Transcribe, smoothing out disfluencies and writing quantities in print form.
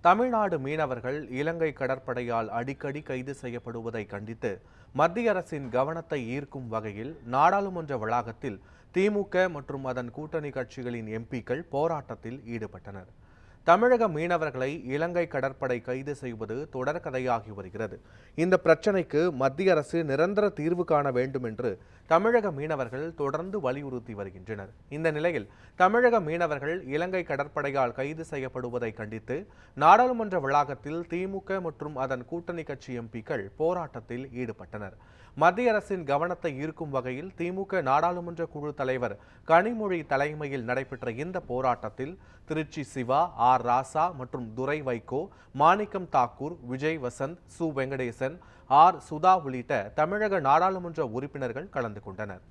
தமிழ்நாடு மீனவர்கள் இலங்கை கடற்படையால் அடிக்கடி கைது செய்யப்படுவதை கண்டித்து மத்திய அரசின் கவனத்தை ஈர்க்கும் வகையில் நாடாளுமன்ற வளாகத்தில் திமுக மற்றும் அதன் கூட்டணி கட்சிகளின் எம்பிக்கள் போராட்டத்தில் ஈடுபட்டனர். தமிழக மீனவர்களை இலங்கை கடற்படை கைது செய்வது தொடர்கதையாகி வருகிறது. இந்த பிரச்சினைக்கு மத்திய அரசு நிரந்தர தீர்வு காண வேண்டும் என்று தமிழக மீனவர்கள் தொடர்ந்து வலியுறுத்தி வருகின்றனர். இந்த நிலையில் தமிழக மீனவர்கள் இலங்கை கடற்படையால் கைது செய்யப்படுவதை கண்டித்து நாடாளுமன்ற வளாகத்தில் திமுக மற்றும் அதன் கூட்டணி கட்சி எம்பிக்கள் போராட்டத்தில் ஈடுபட்டனர். மத்திய அரசின் கவனத்தை ஈர்க்கும் வகையில் திமுக நாடாளுமன்ற குழு தலைவர் கனிமொழி தலைமையில் நடைபெற்ற இந்த போராட்டத்தில் திருச்சி சிவா, ஆர் ராசா மற்றும் துரை வைகோ, மாணிக்கம் தாக்கூர், விஜய் வசந்த், சு வெங்கடேசன், ஆர் சுதா உள்ளிட்ட தமிழக நாடாளுமன்ற உறுப்பினர்கள் கலந்து கொண்டனர்.